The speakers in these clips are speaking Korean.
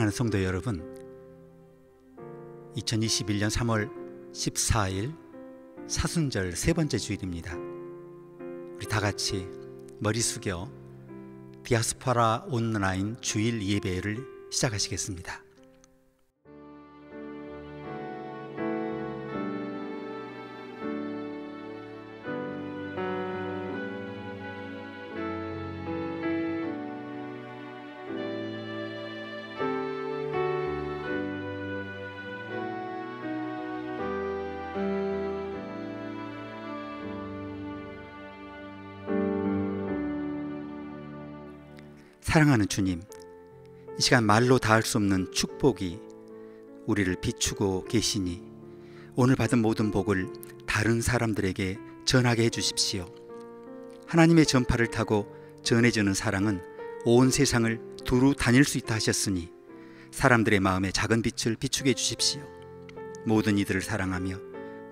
사랑하는 성도 여러분, 2021년 3월 14일 사순절 세 번째 주일입니다. 우리 다 같이 머리 숙여 디아스포라 온라인 주일 예배를 시작하시겠습니다. 사랑하는 주님, 이 시간 말로 다 할 수 없는 축복이 우리를 비추고 계시니 오늘 받은 모든 복을 다른 사람들에게 전하게 해주십시오. 하나님의 전파를 타고 전해주는 사랑은 온 세상을 두루 다닐 수 있다 하셨으니 사람들의 마음에 작은 빛을 비추게 해주십시오. 모든 이들을 사랑하며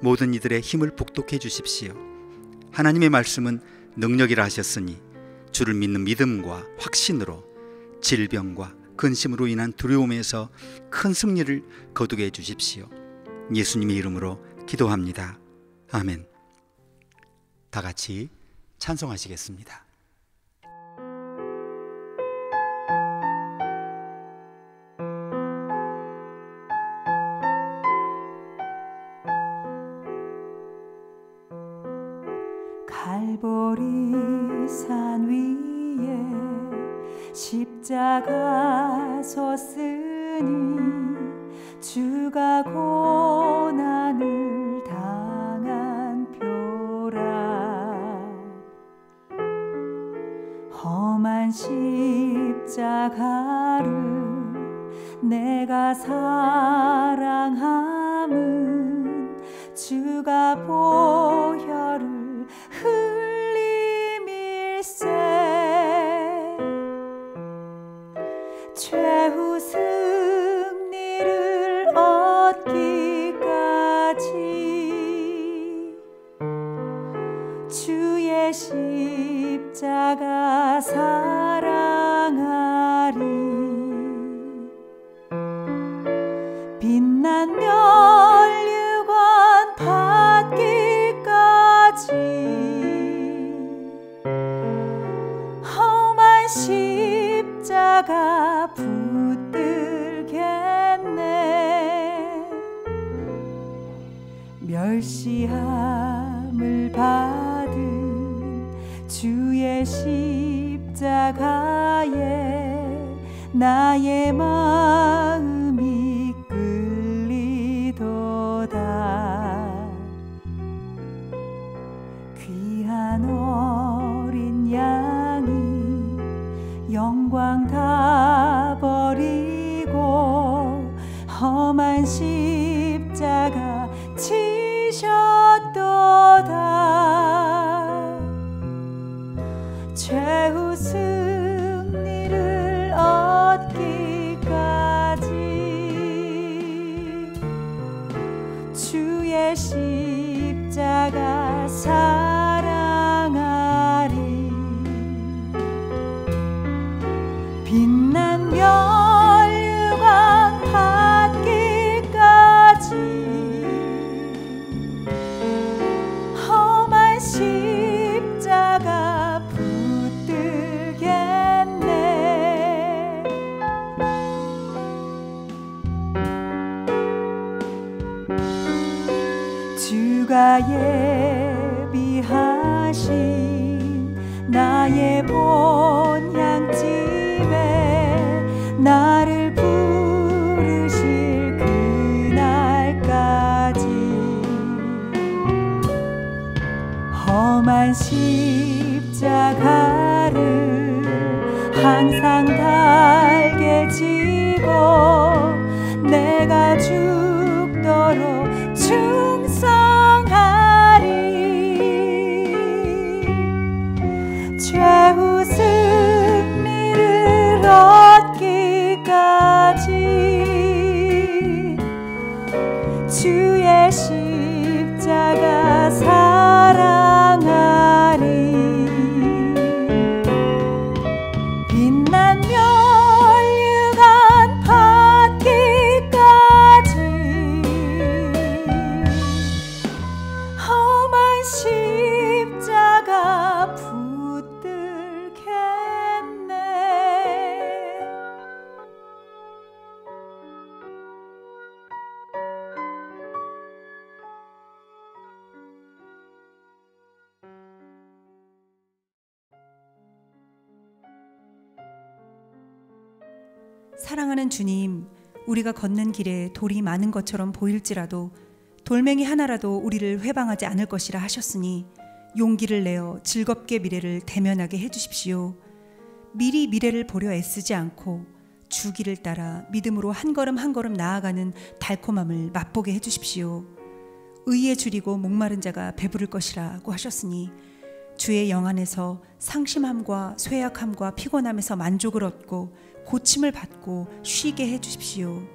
모든 이들의 힘을 복돋게 해주십시오. 하나님의 말씀은 능력이라 하셨으니 주를 믿는 믿음과 확신으로 질병과 근심으로 인한 두려움에서 큰 승리를 거두게 해주십시오. 예수님의 이름으로 기도합니다. 아멘. 다 같이 찬송하시겠습니다. 갈보리 산 위에 십자가 섰으니 주가 고난을 당한 표라. 험한 십자가를 내가 사랑함은 주가 보혈을 흘림일세. 최후 승리를 얻기까지 주의 십자가 사랑하리. 빛난 면류관 받기까지 험한 십자가 붙들겠네. 멸시함을 받은 주의 십자가에 나의 마음이 끌리도다. 귀한 어린 양이 영광 다 버리고 험한 십자가 지셨도다. 최후 승리를 얻기까지 주의 십자가 사랑하리. 빛난 면류관 받기까지 험한 십자가 붙들겠네. 주가 예비하신 나의 본향집에 나를 부르실 그날까지 험한 십자가를 항상 달게 지고 내가 죽도록 충성하리. 최후 승리를 얻기까지 주의 십자가 사랑하리. 빛난 면류관 사랑하는 주님, 우리가 걷는 길에 돌이 많은 것처럼 보일지라도 돌멩이 하나라도 우리를 회방하지 않을 것이라 하셨으니 용기를 내어 즐겁게 미래를 대면하게 해주십시오. 미리 미래를 보려 애쓰지 않고 주 길을 따라 믿음으로 한 걸음 한 걸음 나아가는 달콤함을 맛보게 해주십시오. 의에 줄이고 목마른 자가 배부를 것이라고 하셨으니 주의 영 안에서 상심함과 쇠약함과 피곤함에서 만족을 얻고 고침을 받고 쉬게 해주십시오.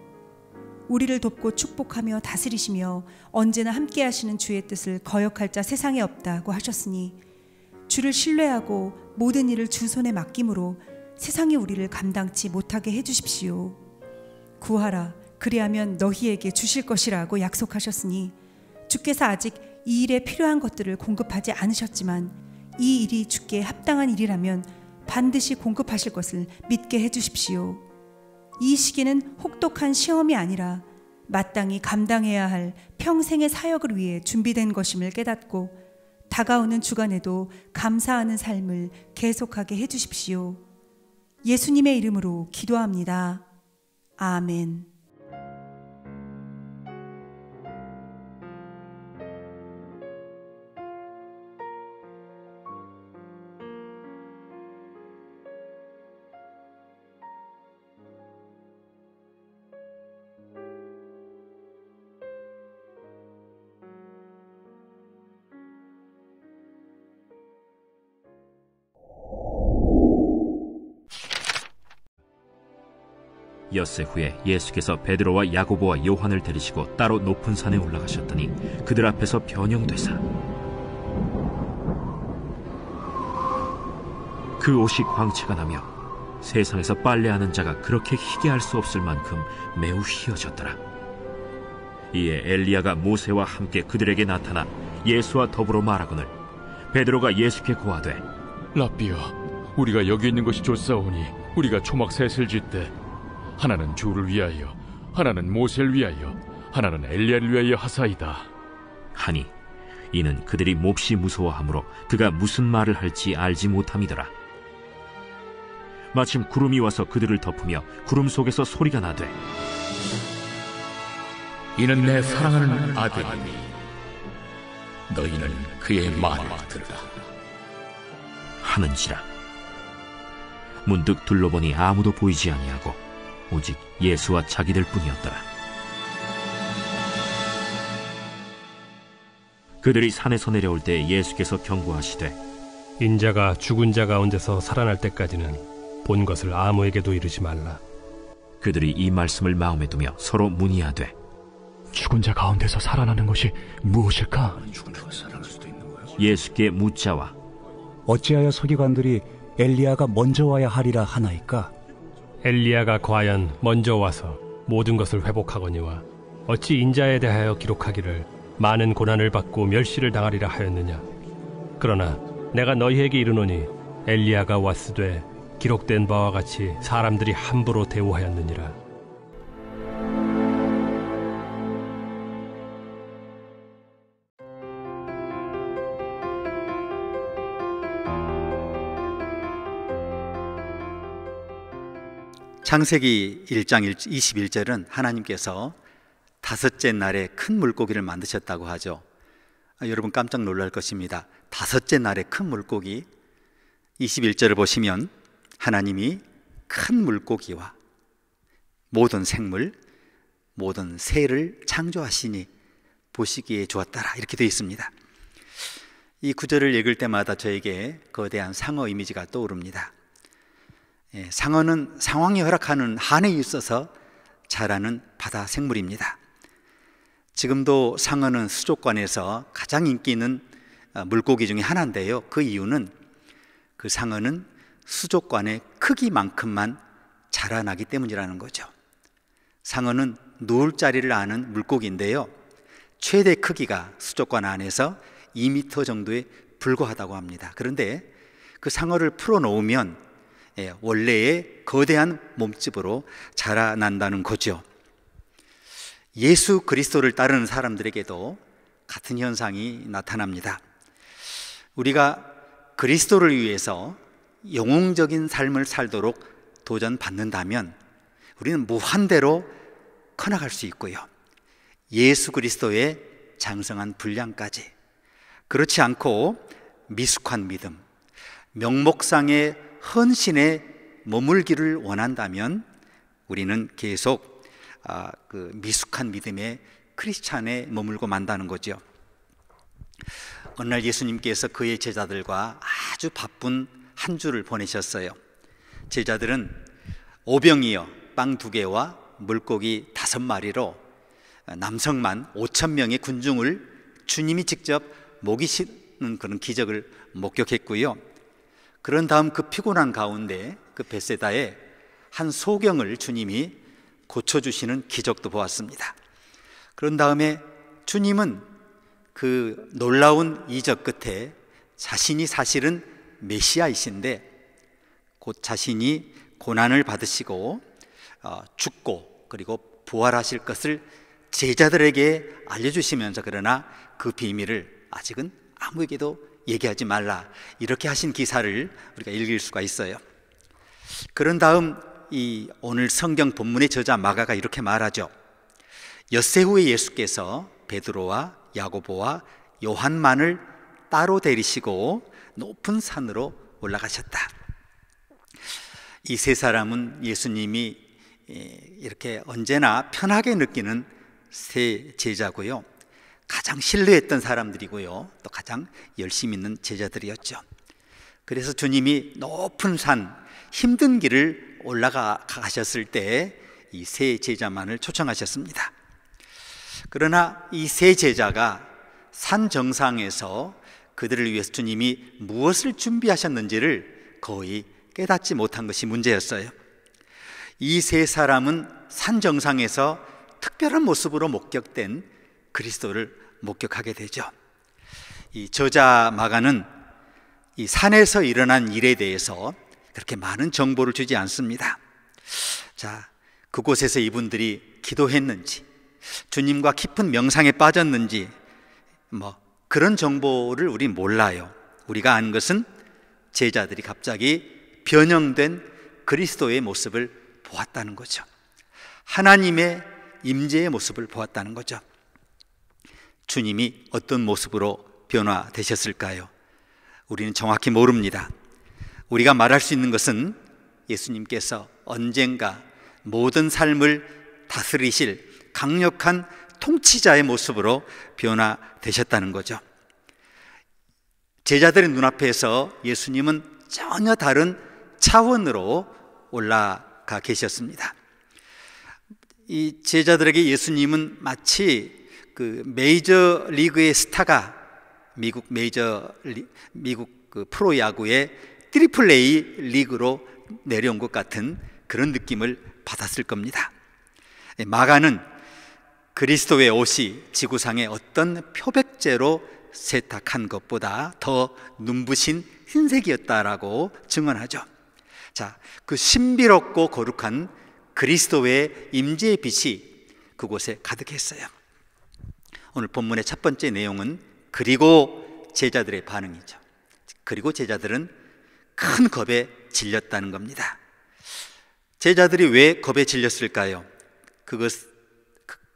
우리를 돕고 축복하며 다스리시며 언제나 함께 하시는 주의 뜻을 거역할 자 세상에 없다고 하셨으니 주를 신뢰하고 모든 일을 주 손에 맡김으로 세상이 우리를 감당치 못하게 해주십시오. 구하라, 그리하면 너희에게 주실 것이라고 약속하셨으니 주께서 아직 이 일에 필요한 것들을 공급하지 않으셨지만 이 일이 주께 합당한 일이라면 반드시 공급하실 것을 믿게 해주십시오. 이 시기는 혹독한 시험이 아니라 마땅히 감당해야 할 평생의 사역을 위해 준비된 것임을 깨닫고 다가오는 주간에도 감사하는 삶을 계속하게 해주십시오. 예수님의 이름으로 기도합니다. 아멘. 엿새 후에 예수께서 베드로와 야고보와 요한을 데리시고 따로 높은 산에 올라가셨더니 그들 앞에서 변형되사 그 옷이 광채가 나며 세상에서 빨래하는 자가 그렇게 희게 할 수 없을 만큼 매우 희어졌더라. 이에 엘리야가 모세와 함께 그들에게 나타나 예수와 더불어 말하거늘 베드로가 예수께 고하되 랍비여, 우리가 여기 있는 것이 좋사오니 우리가 초막 셋을 짓되 하나는 주를 위하여, 하나는 모세를 위하여, 하나는 엘리야를 위하여 하사이다 하니 이는 그들이 몹시 무서워하므로 그가 무슨 말을 할지 알지 못함이더라. 마침 구름이 와서 그들을 덮으며 구름 속에서 소리가 나되 이는 내 사랑하는 아들이니 너희는 그의 말을 들으라 하는지라. 문득 둘러보니 아무도 보이지 아니하고 오직 예수와 자기들 뿐이었더라. 그들이 산에서 내려올 때 예수께서 경고하시되 인자가 죽은 자 가운데서 살아날 때까지는 본 것을 아무에게도 이르지 말라. 그들이 이 말씀을 마음에 두며 서로 문의하되 죽은 자 가운데서 살아나는 것이 무엇일까? 예수께 묻자와 어찌하여 서기관들이 엘리야가 먼저 와야 하리라 하나이까? 엘리야가 과연 먼저 와서 모든 것을 회복하거니와 어찌 인자에 대하여 기록하기를 많은 고난을 받고 멸시를 당하리라 하였느냐. 그러나 내가 너희에게 이르노니 엘리야가 왔으되 기록된 바와 같이 사람들이 함부로 대우하였느니라. 창세기 1장 21절은 하나님께서 다섯째 날에 큰 물고기를 만드셨다고 하죠. 여러분 깜짝 놀랄 것입니다. 다섯째 날에 큰 물고기. 21절을 보시면 하나님이 큰 물고기와 모든 생물, 모든 새를 창조하시니 보시기에 좋았더라, 이렇게 되어 있습니다. 이 구절을 읽을 때마다 저에게 거대한 상어 이미지가 떠오릅니다. 상어는 상황이 허락하는 한에 있어서 자라는 바다 생물입니다. 지금도 상어는 수족관에서 가장 인기 있는 물고기 중에 하나인데요. 그 이유는 그 상어는 수족관의 크기만큼만 자라나기 때문이라는 거죠. 상어는 누울 자리를 아는 물고기인데요, 최대 크기가 수족관 안에서 2m 정도에 불과하다고 합니다. 그런데 그 상어를 풀어놓으면 원래의 거대한 몸집으로 자라난다는 거죠. 예수 그리스도를 따르는 사람들에게도 같은 현상이 나타납니다. 우리가 그리스도를 위해서 영웅적인 삶을 살도록 도전받는다면 우리는 무한대로 커나갈 수 있고요. 예수 그리스도의 장성한 분량까지. 그렇지 않고 미숙한 믿음, 명목상의 헌신에 머물기를 원한다면 우리는 계속 그 미숙한 믿음의 크리스찬에 머물고 만다는 거죠. 어느 날 예수님께서 그의 제자들과 아주 바쁜 한 주를 보내셨어요. 제자들은 오병이어 빵 2개와 물고기 5마리로 남성만 5,000명의 군중을 주님이 직접 먹이시는 그런 기적을 목격했고요. 그런 다음 그 피곤한 가운데 그 벳세다에 한 소경을 주님이 고쳐주시는 기적도 보았습니다. 그런 다음에 주님은 그 놀라운 이적 끝에 자신이 사실은 메시아이신데 곧 자신이 고난을 받으시고 죽고 그리고 부활하실 것을 제자들에게 알려주시면서 그러나 그 비밀을 아직은 아무에게도 얘기하지 말라, 이렇게 하신 기사를 우리가 읽을 수가 있어요. 그런 다음 이 오늘 성경 본문의 저자 마가가 이렇게 말하죠. 엿새 후에 예수께서 베드로와 야고보와 요한만을 따로 데리시고 높은 산으로 올라가셨다. 이 세 사람은 예수님이 이렇게 언제나 편하게 느끼는 세 제자고요, 가장 신뢰했던 사람들이고요, 또 가장 열심히 있는 제자들이었죠. 그래서 주님이 높은 산, 힘든 길을 올라가셨을 때 이 세 제자만을 초청하셨습니다. 그러나 이 세 제자가 산 정상에서 그들을 위해서 주님이 무엇을 준비하셨는지를 거의 깨닫지 못한 것이 문제였어요. 이 세 사람은 산 정상에서 특별한 모습으로 목격된 그리스도를 목격하게 되죠. 이 저자 마가는 이 산에서 일어난 일에 대해서 그렇게 많은 정보를 주지 않습니다. 자, 그곳에서 이분들이 기도했는지, 주님과 깊은 명상에 빠졌는지 그런 정보를 우리 몰라요. 우리가 아는 것은 제자들이 갑자기 변형된 그리스도의 모습을 보았다는 거죠. 하나님의 임재의 모습을 보았다는 거죠. 주님이 어떤 모습으로 변화되셨을까요? 우리는 정확히 모릅니다. 우리가 말할 수 있는 것은 예수님께서 언젠가 모든 삶을 다스리실 강력한 통치자의 모습으로 변화되셨다는 거죠. 제자들의 눈앞에서 예수님은 전혀 다른 차원으로 올라가 계셨습니다. 이 제자들에게 예수님은 마치 그 메이저 리그의 스타가 미국 그 프로야구의 트리플 A 리그로 내려온 것 같은 그런 느낌을 받았을 겁니다. 마가는 그리스도의 옷이 지구상의 어떤 표백제로 세탁한 것보다 더 눈부신 흰색이었다라고 증언하죠. 자, 그 신비롭고 거룩한 그리스도의 임재의 빛이 그곳에 가득했어요. 오늘 본문의 첫 번째 내용은 그리고 제자들의 반응이죠. 그리고 제자들은 큰 겁에 질렸다는 겁니다. 제자들이 왜 겁에 질렸을까요?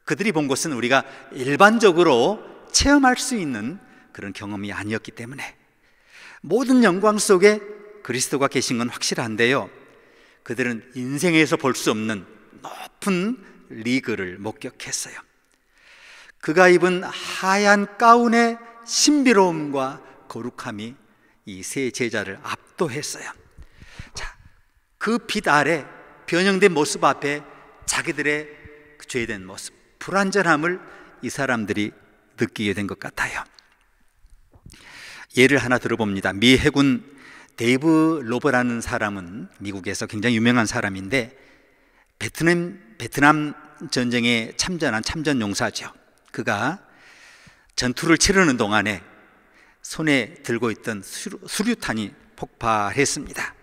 그들이 본 것은 우리가 일반적으로 체험할 수 있는 그런 경험이 아니었기 때문에, 모든 영광 속에 그리스도가 계신 건 확실한데요, 그들은 인생에서 볼 수 없는 높은 리그를 목격했어요. 그가 입은 하얀 가운의 신비로움과 거룩함이 이 세 제자를 압도했어요. 자, 그 빛 아래 변형된 모습 앞에 자기들의 죄된 모습, 불완전함을 이 사람들이 느끼게 된 것 같아요. 예를 하나 들어봅니다. 미 해군 데이브 로버라는 사람은 미국에서 굉장히 유명한 사람인데 베트남 전쟁에 참전한 참전용사죠. 그가 전투를 치르는 동안에 손에 들고 있던 수류탄이 폭발했습니다.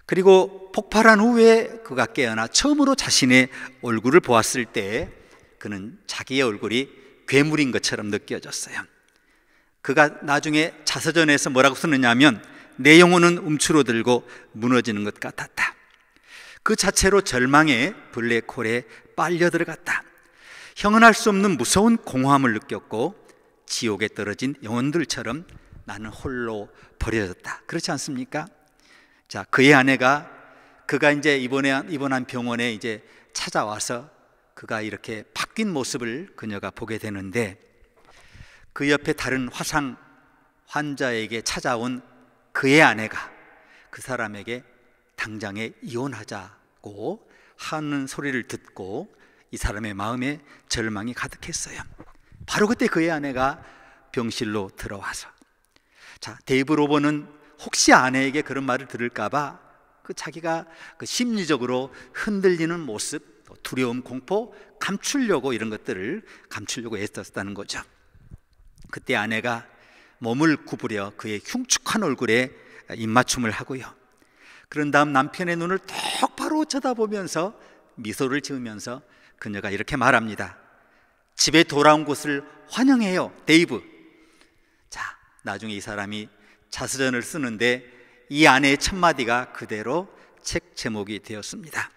그리고 폭발한 후에 그가 깨어나 처음으로 자신의 얼굴을 보았을 때 그는 자기의 얼굴이 괴물인 것처럼 느껴졌어요. 그가 나중에 자서전에서 뭐라고 쓰느냐 하면 내 영혼은 움츠러들고 무너지는 것 같았다. 그 자체로 절망의 블랙홀에 빨려 들어갔다. 형언할 수 없는 무서운 공허함을 느꼈고 지옥에 떨어진 영혼들처럼 나는 홀로 버려졌다. 그렇지 않습니까? 자, 그의 아내가 그가 이제 입원한 병원에 이제 찾아와서 그가 이렇게 바뀐 모습을 그녀가 보게 되는데, 그 옆에 다른 화상 환자에게 찾아온 그의 아내가 그 사람에게 당장에 이혼하자고 하는 소리를 듣고 이 사람의 마음에 절망이 가득했어요. 바로 그때 그의 아내가 병실로 들어와서, 자, 데이브 로버는 혹시 아내에게 그런 말을 들을까봐 자기가 심리적으로 흔들리는 모습, 두려움, 공포 감추려고, 이런 것들을 감추려고 애썼다는 거죠. 그때 아내가 몸을 구부려 그의 흉측한 얼굴에 입맞춤을 하고요, 그런 다음 남편의 눈을 똑바로 쳐다보면서 미소를 지으면서 그녀가 이렇게 말합니다. 집에 돌아온 것을 환영해요, 데이브. 자, 나중에 이 사람이 자서전을 쓰는데 이 아내의 첫마디가 그대로 책 제목이 되었습니다.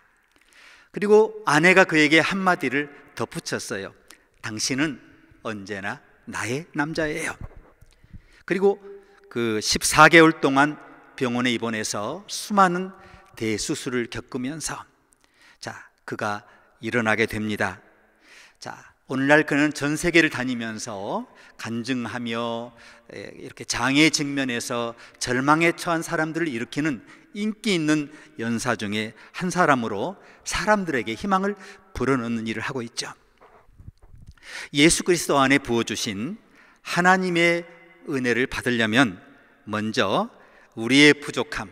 그리고 아내가 그에게 한마디를 덧붙였어요. 당신은 언제나 나의 남자예요. 그리고 그 14개월 동안 병원에 입원해서 수많은 대수술을 겪으면서, 자, 그가 일어나게 됩니다. 자, 오늘날 그는 전 세계를 다니면서 간증하며 이렇게 장애 직면에서 절망에 처한 사람들을 일으키는 인기 있는 연사 중에 한 사람으로 사람들에게 희망을 불어넣는 일을 하고 있죠. 예수 그리스도 안에 부어주신 하나님의 은혜를 받으려면 먼저 우리의 부족함,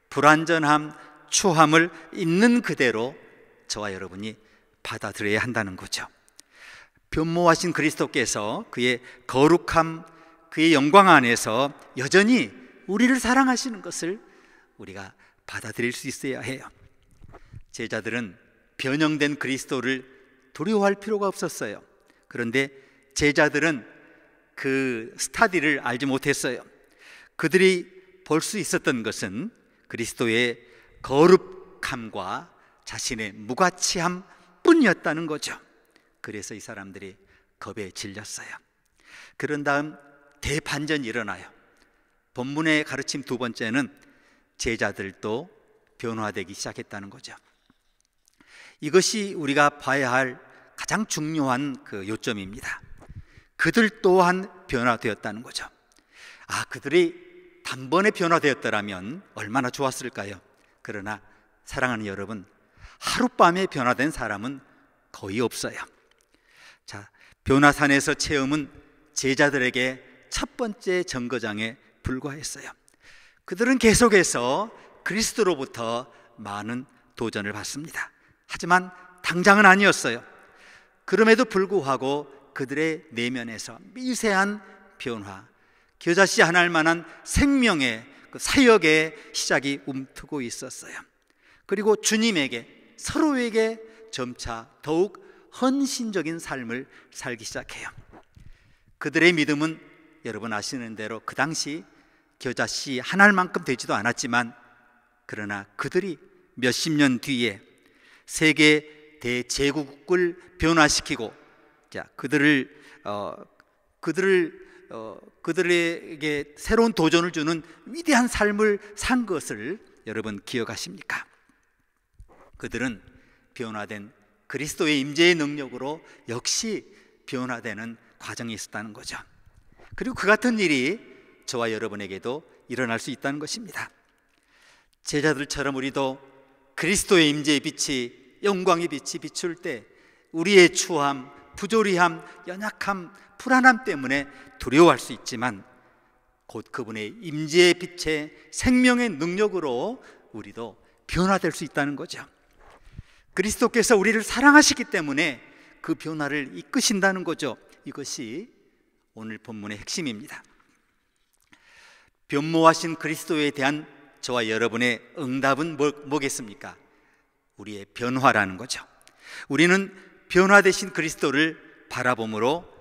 불완전함, 추함을 있는 그대로 저와 여러분이 받아들여야 한다는 거죠. 변모하신 그리스도께서 그의 거룩함, 그의 영광 안에서 여전히 우리를 사랑하시는 것을 우리가 받아들일 수 있어야 해요. 제자들은 변형된 그리스도를 두려워할 필요가 없었어요. 그런데 제자들은 그 스타디를 알지 못했어요. 그들이 볼 수 있었던 것은 그리스도의 거룩함과 자신의 무가치함 뿐이었다는 거죠. 그래서 이 사람들이 겁에 질렸어요. 그런 다음 대반전이 일어나요. 본문의 가르침 두 번째는 제자들도 변화되기 시작했다는 거죠. 이것이 우리가 봐야 할 가장 중요한 그 요점입니다. 그들 또한 변화되었다는 거죠. 아, 그들이 단번에 변화되었더라면 얼마나 좋았을까요? 그러나 사랑하는 여러분, 하룻밤에 변화된 사람은 거의 없어요. 자, 변화산에서 체험은 제자들에게 첫 번째 정거장에 불과했어요. 그들은 계속해서 그리스도로부터 많은 도전을 받습니다. 하지만 당장은 아니었어요. 그럼에도 불구하고 그들의 내면에서 미세한 변화, 겨자씨 하나일 만한 생명의 그 사역의 시작이 움트고 있었어요. 그리고 주님에게, 서로에게 점차 더욱 헌신적인 삶을 살기 시작해요. 그들의 믿음은 여러분 아시는 대로 그 당시 겨자씨 하나만큼 되지도 않았지만, 그러나 그들이 몇십 년 뒤에 세계 대제국을 변화시키고, 자, 그들에게 새로운 도전을 주는 위대한 삶을 산 것을 여러분 기억하십니까? 그들은 변화된 그리스도의 임재의 능력으로 역시 변화되는 과정이 있었다는 거죠. 그리고 그 같은 일이 저와 여러분에게도 일어날 수 있다는 것입니다. 제자들처럼 우리도 그리스도의 임재의 빛이, 영광의 빛이 비출 때 우리의 추함, 부조리함, 연약함, 불안함 때문에 두려워할 수 있지만, 곧 그분의 임재의 빛의 생명의 능력으로 우리도 변화될 수 있다는 거죠. 그리스도께서 우리를 사랑하시기 때문에 그 변화를 이끄신다는 거죠. 이것이 오늘 본문의 핵심입니다. 변모하신 그리스도에 대한 저와 여러분의 응답은 뭐겠습니까? 우리의 변화라는 거죠. 우리는 변화되신 그리스도를 바라봄으로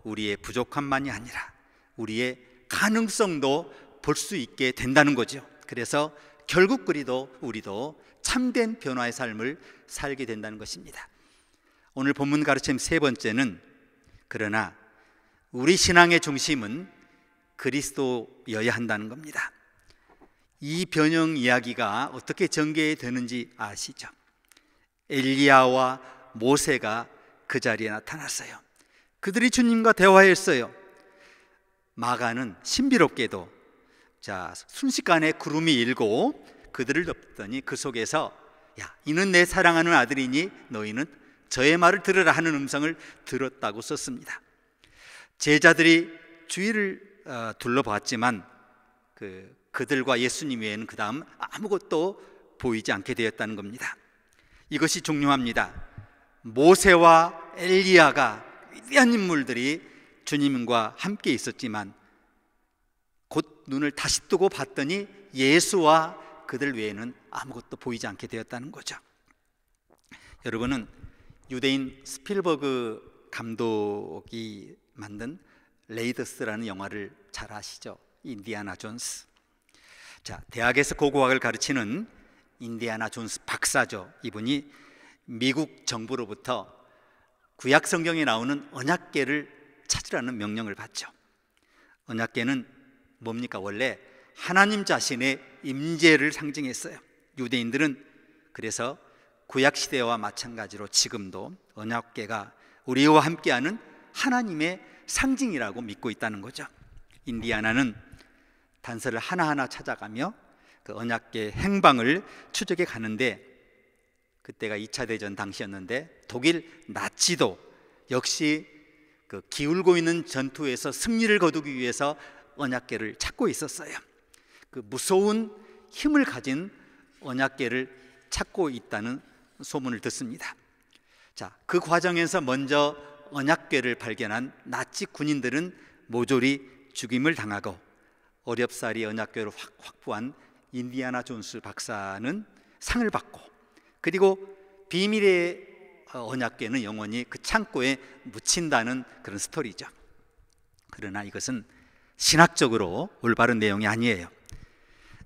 우리의 부족함만이 아니라 우리의 가능성도 볼 수 있게 된다는 거죠. 그래서 결국 우리도 참된 변화의 삶을 살게 된다는 것입니다. 오늘 본문 가르침 세 번째는, 그러나 우리 신앙의 중심은 그리스도여야 한다는 겁니다. 이 변형 이야기가 어떻게 전개되는지 아시죠? 엘리야와 모세가 그 자리에 나타났어요. 그들이 주님과 대화했어요. 마가는 신비롭게도 순식간에 구름이 일고 그들을 덮더니 그 속에서 야, 이는 내 사랑하는 아들이니 너희는 저의 말을 들으라 하는 음성을 들었다고 썼습니다. 제자들이 주위를 둘러봤지만 그들과 예수님 외에는 그 다음 아무것도 보이지 않게 되었다는 겁니다. 이것이 중요합니다. 모세와 엘리야가 위대한 인물들이 주님과 함께 있었지만 곧 눈을 다시 뜨고 봤더니 예수와 그들 외에는 아무것도 보이지 않게 되었다는 거죠. 여러분은 유대인 스필버그 감독이 만든 레이더스라는 영화를 잘 아시죠? 인디아나 존스. 대학에서 고고학을 가르치는 인디아나 존스 박사죠. 이분이 미국 정부로부터 구약 성경에 나오는 언약궤를 찾으라는 명령을 받죠. 언약궤는 뭡니까? 원래 하나님 자신의 임재를 상징했어요. 유대인들은 그래서 구약 시대와 마찬가지로 지금도 언약궤가 우리와 함께하는 하나님의 상징이라고 믿고 있다는 거죠. 인디아나는 단서를 하나하나 찾아가며 그 언약궤 행방을 추적해 가는데, 그때가 2차 대전 당시였는데 독일 나치도 역시 그 기울고 있는 전투에서 승리를 거두기 위해서 언약궤를 찾고 있었어요. 그 무서운 힘을 가진 언약궤를 찾고 있다는 소문을 듣습니다. 그 과정에서 먼저 언약궤를 발견한 나치 군인들은 모조리 죽임을 당하고 어렵사리 언약궤를 확보한 인디아나 존스 박사는 상을 받고, 그리고 비밀의 언약궤는 영원히 그 창고에 묻힌다는 그런 스토리죠. 그러나 이것은 신학적으로 올바른 내용이 아니에요.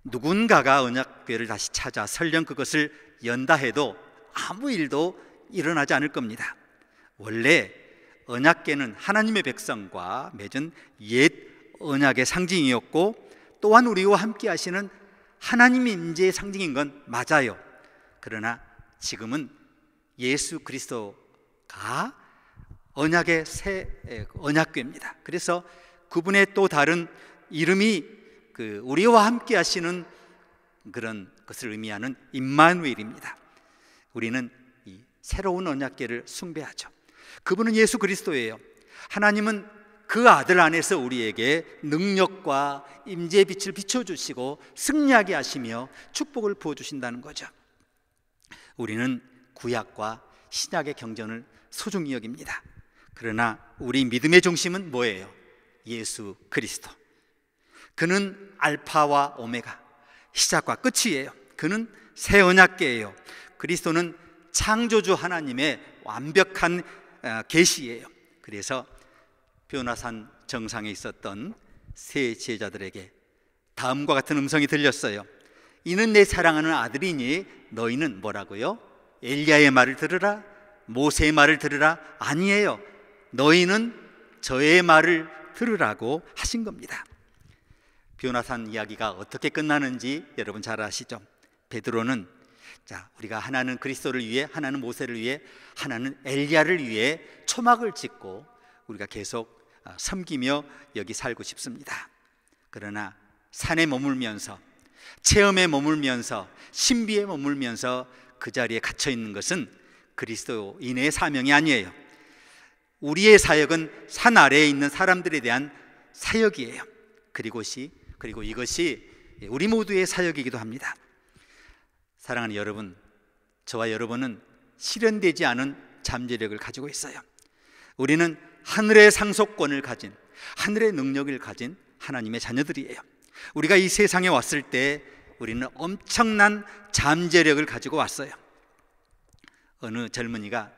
누군가가 언약궤를 다시 찾아 설령 그것을 연다 해도 아무 일도 일어나지 않을 겁니다. 원래 언약궤는 하나님의 백성과 맺은 옛 언약의 상징이었고, 또한 우리와 함께 하시는 하나님의 임재의 상징인 건 맞아요. 그러나 지금은 예수 그리스도가 언약의 새 언약궤입니다. 그래서 그분의 또 다른 이름이 우리와 함께 하시는 그런 것을 의미하는 임마누엘입니다. 우리는 이 새로운 언약궤를 숭배하죠. 그분은 예수 그리스도예요. 하나님은 그 아들 안에서 우리에게 능력과 임재의 빛을 비춰주시고 승리하게 하시며 축복을 부어주신다는 거죠. 우리는 구약과 신약의 경전을 소중히 여깁니다. 그러나 우리 믿음의 중심은 뭐예요? 예수 그리스도. 그는 알파와 오메가, 시작과 끝이에요. 그는 새 언약궤예요. 그리스도는 창조주 하나님의 완벽한 계시예요. 그래서 변화산 정상에 있었던 세 제자들에게 다음과 같은 음성이 들렸어요. 이는 내 사랑하는 아들이니 너희는 뭐라고요? 엘리야의 말을 들으라? 모세의 말을 들으라? 아니에요. 너희는 저의 말을 들으라고 하신 겁니다. 변화산 이야기가 어떻게 끝나는지 여러분 잘 아시죠? 베드로는 우리가 하나는 그리스도를 위해, 하나는 모세를 위해, 하나는 엘리야를 위해 초막을 짓고 우리가 계속 섬기며 여기 살고 싶습니다. 그러나 산에 머물면서, 체험에 머물면서, 신비에 머물면서 그 자리에 갇혀 있는 것은 그리스도인의 사명이 아니에요. 우리의 사역은 산 아래에 있는 사람들에 대한 사역이에요. 그리고 이것이 우리 모두의 사역이기도 합니다. 사랑하는 여러분, 저와 여러분은 실현되지 않은 잠재력을 가지고 있어요. 우리는 하늘의 상속권을 가진, 하늘의 능력을 가진 하나님의 자녀들이에요. 우리가 이 세상에 왔을 때 우리는 엄청난 잠재력을 가지고 왔어요. 어느 젊은이가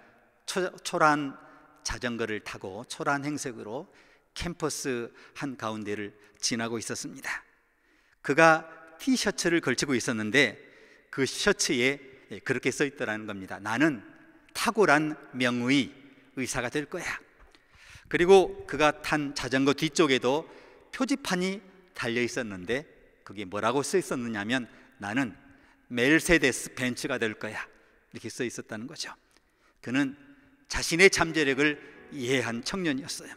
초라한 자전거를 타고 초라한 행색으로 캠퍼스 한가운데를 지나고 있었습니다. 그가 티셔츠를 걸치고 있었는데 그 셔츠에 그렇게 써 있더라는 겁니다. 나는 탁월한 명의 의사가 될 거야. 그리고 그가 탄 자전거 뒤쪽에도 표지판이 달려 있었는데 그게 뭐라고 써 있었느냐면 나는 메르세데스 벤츠가 될 거야, 이렇게 써 있었다는 거죠. 그는 자신의 잠재력을 이해한 청년이었어요.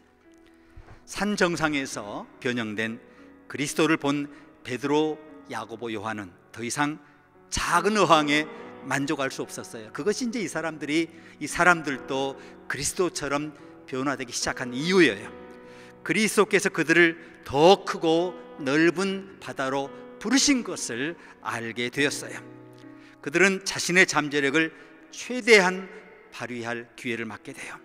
산 정상에서 변형된 그리스도를 본 베드로, 야고보, 요한은 더 이상 작은 어항에 만족할 수 없었어요. 그것이 이제 이 사람들도 그리스도처럼 변화되기 시작한 이유예요. 그리스도께서 그들을 더 크고 넓은 바다로 부르신 것을 알게 되었어요. 그들은 자신의 잠재력을 최대한 발휘할 기회를 맞게 돼요.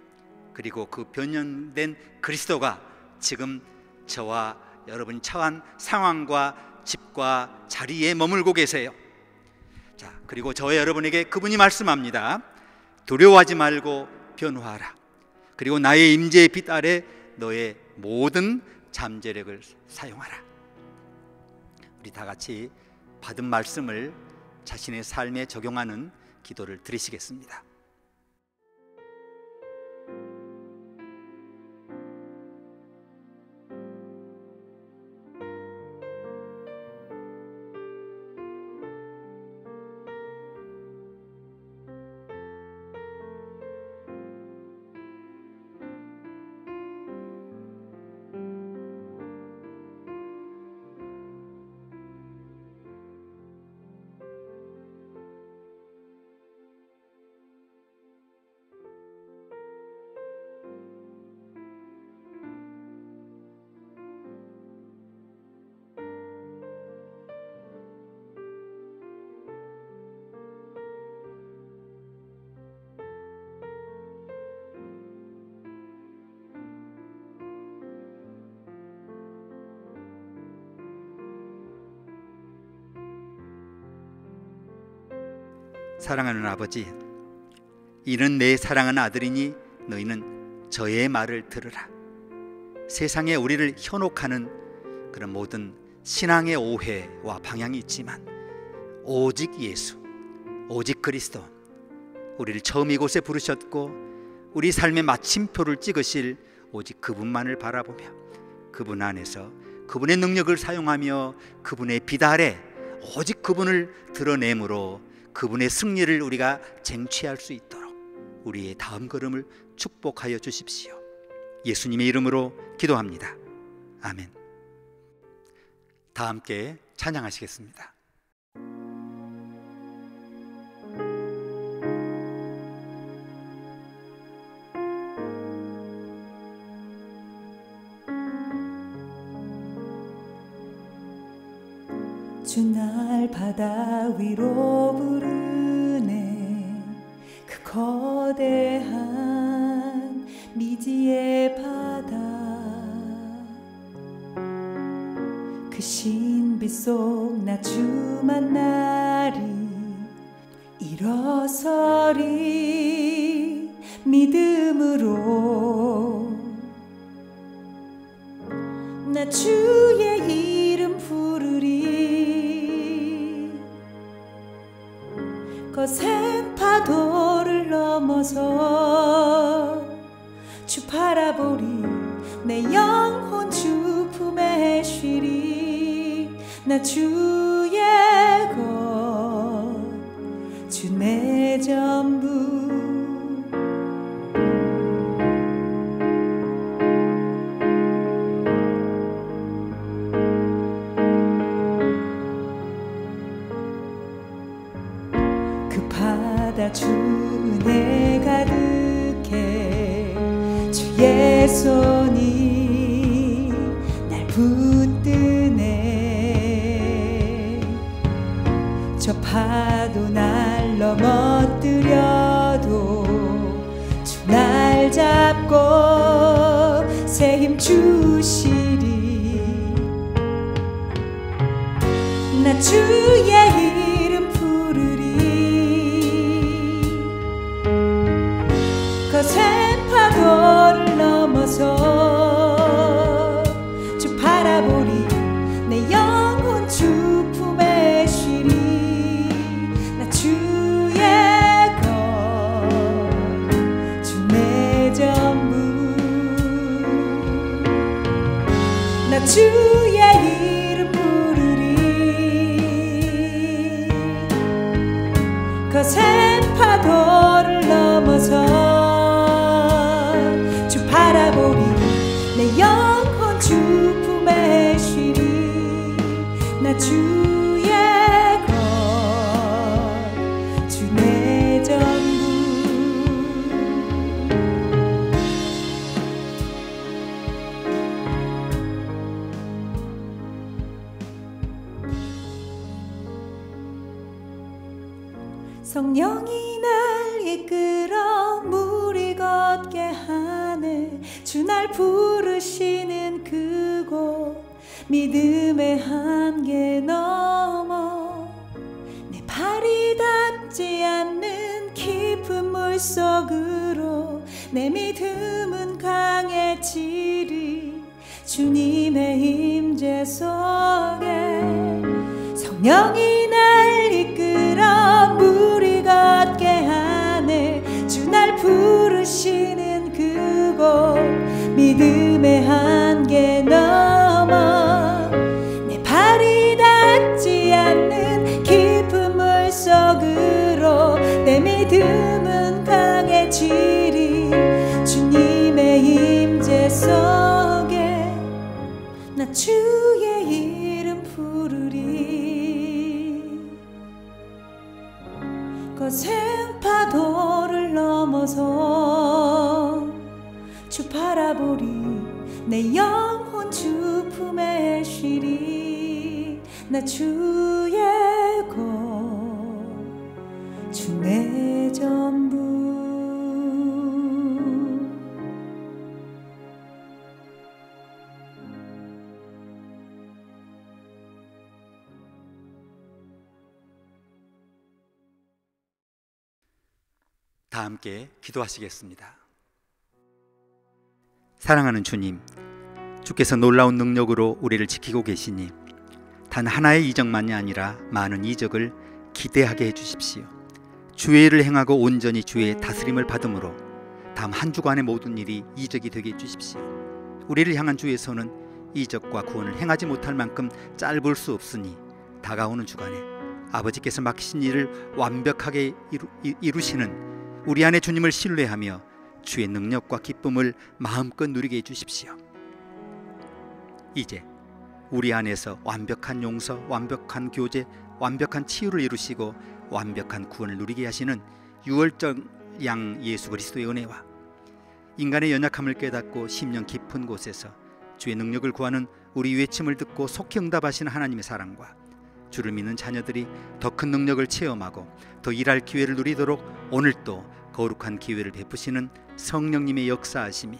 그리고 그 변형된 그리스도가 지금 저와 여러분이 처한 상황과 집과 자리에 머물고 계세요. 자, 그리고 저와 여러분에게 그분이 말씀합니다. 두려워하지 말고 변화하라. 그리고 나의 임재의 빛 아래 너의 모든 잠재력을 사용하라. 우리 다 같이 받은 말씀을 자신의 삶에 적용하는 기도를 드리시겠습니다. 사랑하는 아버지, 이는 내 사랑하는 아들이니 너희는 저의 말을 들으라. 세상에 우리를 현혹하는 그런 모든 신앙의 오해와 방향이 있지만 오직 예수, 오직 그리스도, 우리를 처음 이곳에 부르셨고 우리 삶의 마침표를 찍으실 오직 그분만을 바라보며 그분 안에서 그분의 능력을 사용하며 그분의 빛 아래 오직 그분을 드러내므로 그분의 승리를 우리가 쟁취할 수 있도록 우리의 다음 걸음을 축복하여 주십시오. 예수님의 이름으로 기도합니다. 아멘. 다 함께 찬양하시겠습니다. 주 날 바다 위로 부르네. 그 거대한 미지의 바다, 그 신비 속 나 주 만나리. 일어서리 믿음으로 나 주의 이름 부르리. 거센 파도를 넘어서 주 바라보리. 내 영혼 주 품에 쉬리. 나 주의 것, 주 내 전부. 주 은혜 가득해 주의 손이 날 붙드네. 저 파도 날 넘어뜨려도 주 날 잡고 새 힘 주시리. 나 주의 이름 부르리. 거센 파도를 넘어서 주 바라보리. 내 영혼 주 품에 주의 이름 부르리. 거센 파도를 넘어서 주 바라보리. 내 영혼 주 품에 쉬리. 나 주의 것, 주 내 전부. 성령이 날 이끌어 물이 걷게 하네. 주 날 부르시는 그곳, 믿음의 한계 넘어 내 발이 닿지 않는 깊은 물속으로 내 믿음은 강해지리. 주님의 임재 속에 성령이 날 이끌어 물이 걷게 하네. 주 날 부르시는 그곳, 믿음의 한계 넘어 내 발이 닿지 않는 깊은 물속으로 내 믿음은 강해지리. 주님의 임재 속에 나 주의 이름 부르리. 거센 파도를 넘어서 주 바라보리. 내 영혼 주 품에 쉬리. 나 주의 것, 주 내 전부. 다 함께 기도하시겠습니다. 사랑하는 주님, 주께서 놀라운 능력으로 우리를 지키고 계시니 단 하나의 이적만이 아니라 많은 이적을 기대하게 해주십시오. 주의 일을 행하고 온전히 주의 다스림을 받음으로 다음 한 주간의 모든 일이 이적이 되게 해주십시오. 우리를 향한 주의 손은 이적과 구원을 행하지 못할 만큼 짧을 수 없으니 다가오는 주간에 아버지께서 맡기신 일을 완벽하게 이루시는 우리 안에 주님을 신뢰하며 주의 능력과 기쁨을 마음껏 누리게 해주십시오. 이제 우리 안에서 완벽한 용서, 완벽한 교제, 완벽한 치유를 이루시고 완벽한 구원을 누리게 하시는 유월절 양 예수 그리스도의 은혜와 인간의 연약함을 깨닫고 심령 깊은 곳에서 주의 능력을 구하는 우리 외침을 듣고 속히 응답하시는 하나님의 사랑과 주를 믿는 자녀들이 더 큰 능력을 체험하고 더 일할 기회를 누리도록 오늘도 거룩한 기회를 베푸시는 성령님의 역사하심이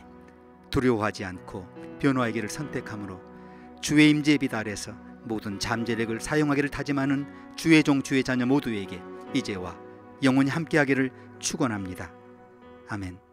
두려워하지 않고 변화의 길을 선택함으로 주의 임재의 빛 아래서 모든 잠재력을 사용하기를 다짐하는 주의 종 주의 자녀 모두에게 이제와 영원히 함께하기를 축원합니다. 아멘.